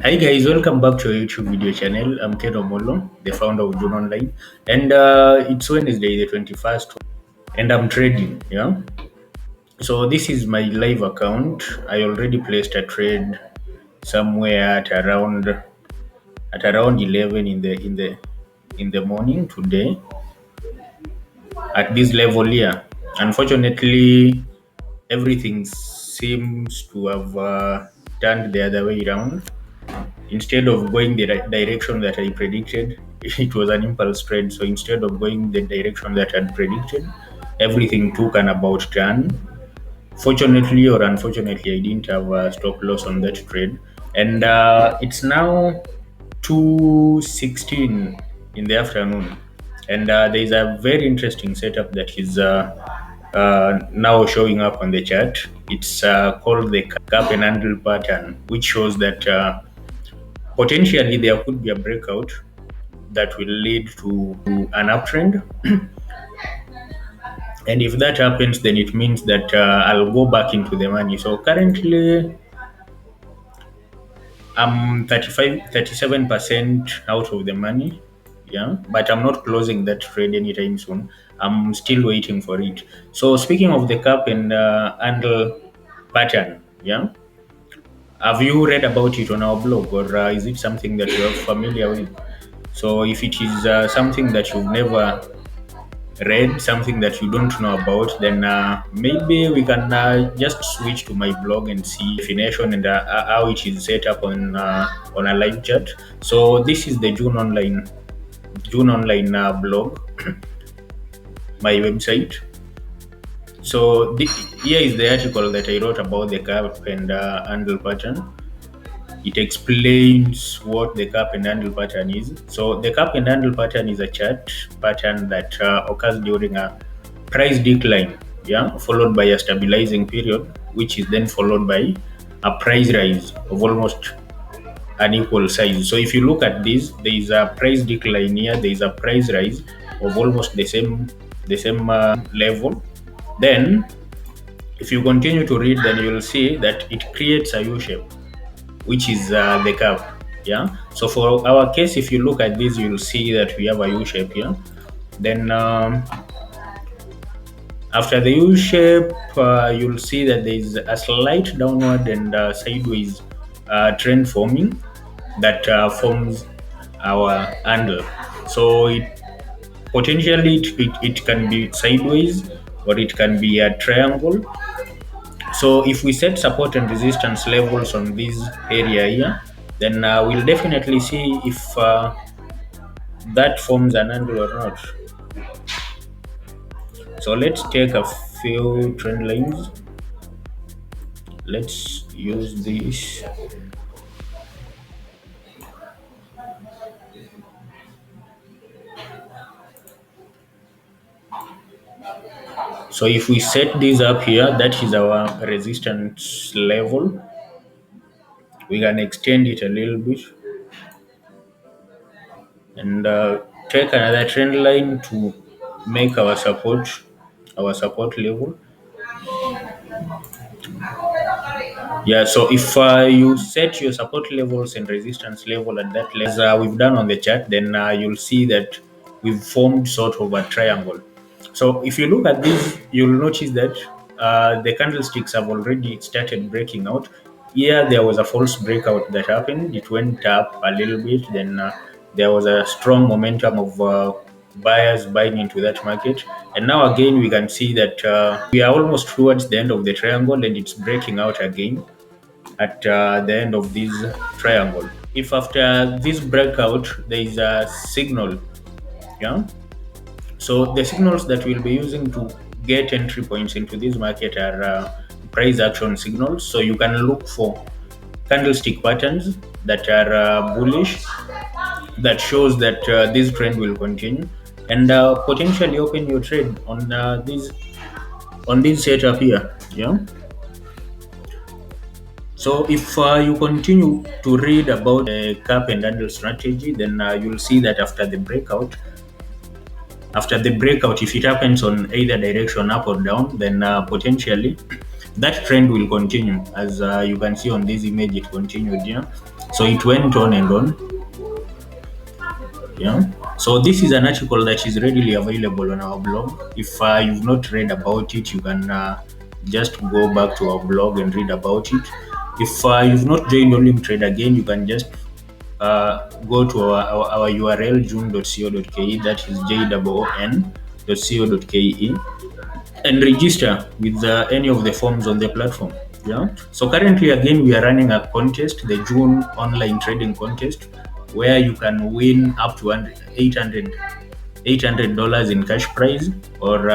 Hi guys, welcome back to our YouTube video channel. I'm Ken Omolo, the founder of June Online, and it's Wednesday, the 21st, and I'm trading. Yeah, so this is my live account. I already placed a trade somewhere at around 11 in the morning today at this level here. Unfortunately, everything seems to have turned the other way around. Instead of going the direction that I predicted, it was an impulse trade. So instead of going the direction that I had predicted, everything took an about turn. Fortunately or unfortunately, I didn't have a stop loss on that trade, and it's now 2:16 in the afternoon, and there is a very interesting setup that is now showing up on the chart. It's called the cup and handle pattern, which shows that potentially there could be a breakout that will lead to an uptrend. And if that happens, then it means that I'll go back into the money. So currently I'm 37% out of the money. Yeah, but I'm not closing that trade anytime soon. I'm still waiting for it. So speaking of the cup and handle pattern, yeah, have you read about it on our blog, or is it something that you're familiar with? So if it is something that you've never read, something that you don't know about, then maybe we can just switch to my blog and see definition and how it is set up on a live chat. So this is the June Online blog, my website. So here is the article that I wrote about the cup and handle pattern. It explains what the cup and handle pattern is. So the cup and handle pattern is a chart pattern that occurs during a price decline, yeah, followed by a stabilizing period, which is then followed by a price rise of almost an equal size. So if you look at this, there is a price decline here, there is a price rise of almost the same level. Then if you continue to read, then you'll see that it creates a U shape, which is the curve. Yeah. So for our case, if you look at this, you'll see that we have a U shape here. Then after the U shape, you'll see that there is a slight downward and sideways trend forming that forms our handle. So it can be sideways or it can be a triangle. So if we set support and resistance levels on this area here, then we'll definitely see if that forms an handle or not. So let's take a few trend lines. Let's use this. So if we set this up here, that is our resistance level. We can extend it a little bit and take another trend line to make our support level. Yeah, so if you set your support levels and resistance level at that level, as we've done on the chart, then you'll see that we've formed sort of a triangle. So if you look at this, you'll notice that the candlesticks have already started breaking out. Here, there was a false breakout that happened. It went up a little bit, then there was a strong momentum of buyers buying into that market. And now again, we can see that we are almost towards the end of the triangle and it's breaking out again at the end of this triangle. If after this breakout there is a signal, yeah. So the signals that we'll be using to get entry points into this market are price action signals. So you can look for candlestick patterns that are bullish, that shows that this trend will continue, and potentially open your trade on this setup here. Yeah. So if you continue to read about the cup and handle strategy, then you'll see that after the breakout, if it happens on either direction, up or down, then potentially that trend will continue. As you can see on this image, it continued here. So it went on and on. Yeah. So this is an article that is readily available on our blog. If you've not read about it, you can just go back to our blog and read about it. If you've not joined Olim Trade again, you can just go to our URL june.co.ke, that is jon.co.ke, and register with any of the forms on the platform. Yeah. So currently, again, we are running a contest, the June online trading contest, where you can win up to 800 dollars in cash prize, or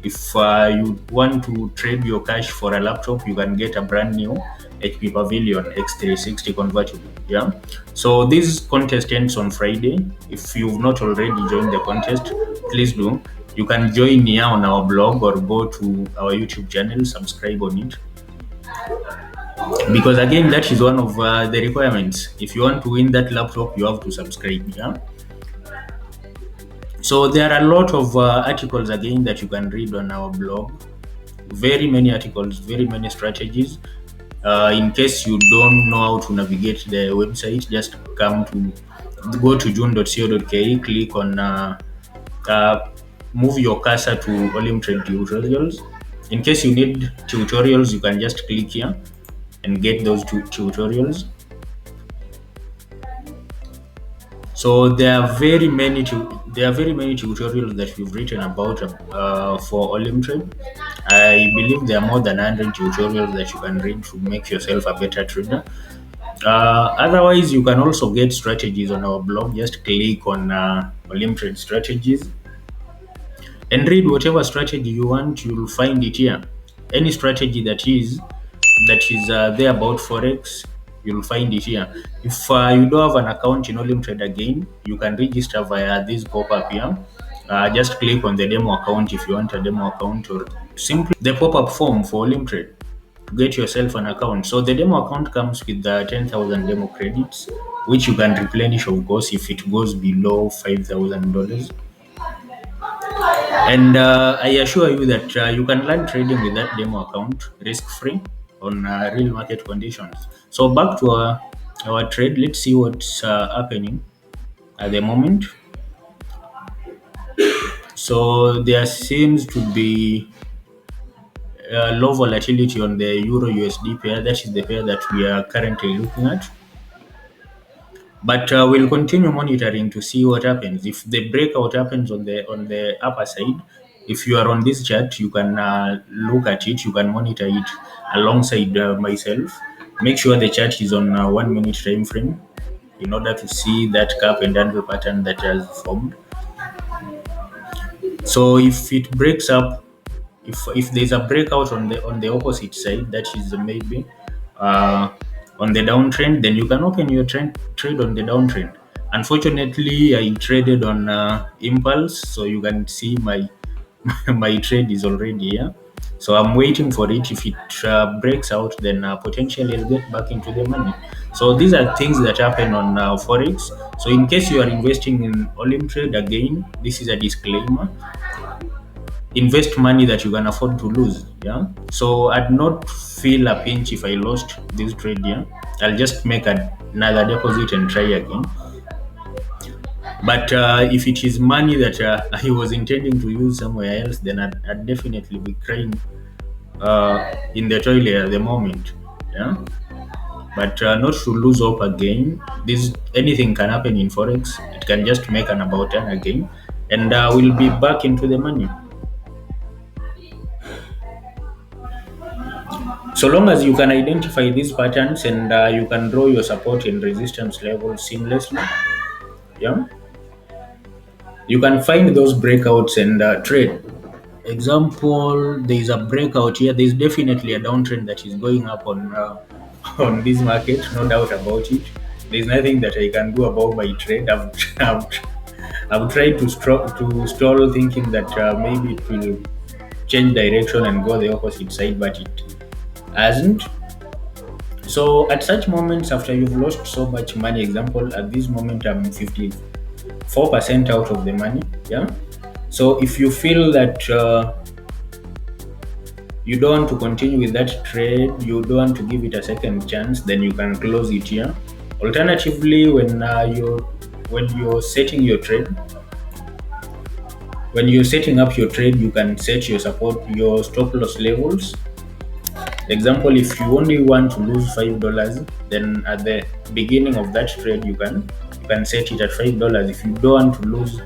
if you want to trade your cash for a laptop, you can get a brand new HP Pavilion X360 convertible. Yeah. So this contest ends on Friday. If you've not already joined the contest, please do. You can join here on our blog or go to our YouTube channel, subscribe on it. Because again, that is one of the requirements. If you want to win that laptop, you have to subscribe. Yeah. So there are a lot of articles again that you can read on our blog. Very many articles, very many strategies. In case you don't know how to navigate the website, just go to june.co.ke, click on uh, move your cursor to Olim Trade tutorials. In case you need tutorials, you can just click here and get those two tutorials. So there are very many tutorials that we've written about for Olim Trade. I believe there are more than 100 tutorials that you can read to make yourself a better trader. Otherwise, you can also get strategies on our blog. Just click on Olim Trade strategies and read whatever strategy you want. You'll find it here. Any strategy that is there about forex, you'll find it here. If you don't have an account in Olim Trade again, you can register via this pop-up here. Just click on the demo account if you want a demo account, or simply the pop-up form for Olim Trade to get yourself an account. So the demo account comes with 10,000 demo credits, which you can replenish, of course, if it goes below $5,000. And I assure you that you can learn trading with that demo account risk-free on real market conditions. So back to our trade, let's see what's happening at the moment. So there seems to be low volatility on the Euro USD pair. That is the pair that we are currently looking at. But we'll continue monitoring to see what happens. If the breakout happens on the upper side, if you are on this chart, you can look at it. You can monitor it alongside myself. Make sure the chart is on 1 minute time frame in order to see that cup and handle pattern that has formed. So if it breaks up, if there's a breakout on the opposite side, that is maybe uh, on the downtrend, then you can open your trade on the downtrend. Unfortunately, I traded on impulse, so you can see my my trade is already here. So I'm waiting for it. If it breaks out, then potentially I'll get back into the money. So these are things that happen on forex. So in case you are investing in Olim Trade, again, this is a disclaimer: invest money that you can afford to lose. Yeah. So I'd not feel a pinch if I lost this trade. Yeah. I'll just make another deposit and try again. But if it is money that I was intending to use somewhere else, then I'd definitely be crying in the toilet at the moment. Yeah. But not to lose hope again. This anything can happen in forex. It can just make an about turn again, and we'll be back into the money. So long as you can identify these patterns and you can draw your support and resistance levels seamlessly, yeah, you can find those breakouts and trade. Example, there is a breakout here. There is definitely a downtrend that is going up on on this market, no doubt about it. There is nothing that I can do about my trade. I've tried to stall, thinking that maybe it will change direction and go the opposite side, but it hasn't. So at such moments, after you've lost so much money, example, at this moment I'm 54% out of the money. Yeah. So if you feel that you don't want to continue with that trade, you don't want to give it a second chance, then you can close it here. Alternatively, when you're setting your trade, when you're setting up your trade, you can set your stop loss levels. Example, if you only want to lose $5, then at the beginning of that trade, you can set it at $5. If you don't want to lose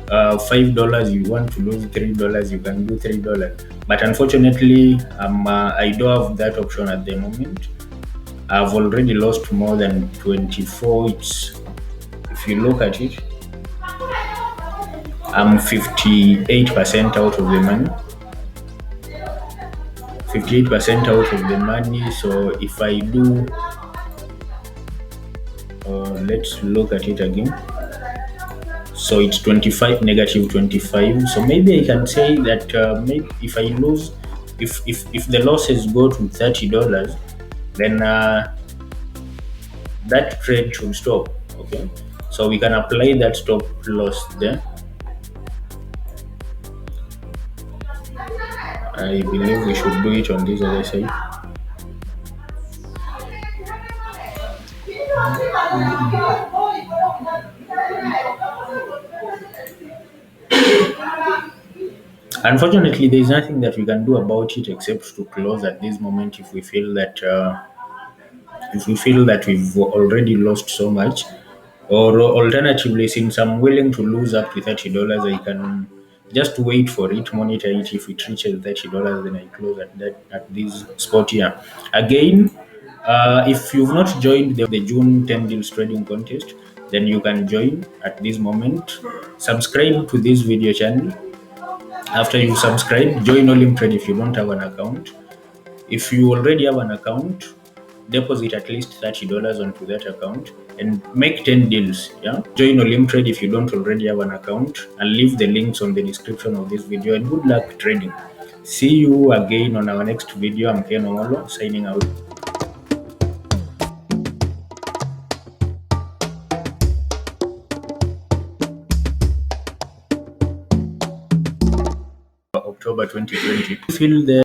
$5, you want to lose $3, you can do $3. But unfortunately, I don't have that option at the moment. I've already lost more than 24. If you look at it, I'm 58% out of the money. 58% out of the money. So if I do, let's look at it again. So it's 25 negative 25. So maybe I can say that maybe if I lose, if the losses go to $30, then that trade should stop. Okay, so we can apply that stop loss there. I believe we should do it on this other side. Unfortunately, there is nothing that we can do about it except to close at this moment if we feel that we've already lost so much. Or alternatively, since I'm willing to lose up to $30, I can just wait for it, monitor it. If it reaches $30, then I close at this spot here. Again, if you've not joined the June 10 deals trading contest, then you can join at this moment. Subscribe to this video channel. After you subscribe, join Trade if you don't have an account. If you already have an account, deposit at least $30 onto that account and make 10 deals. Yeah. Join Trade if you don't already have an account. I'll leave the links on the description of this video, and good luck trading. See you again on our next video. I'm Ken Omolo signing out. October 2020. Feel the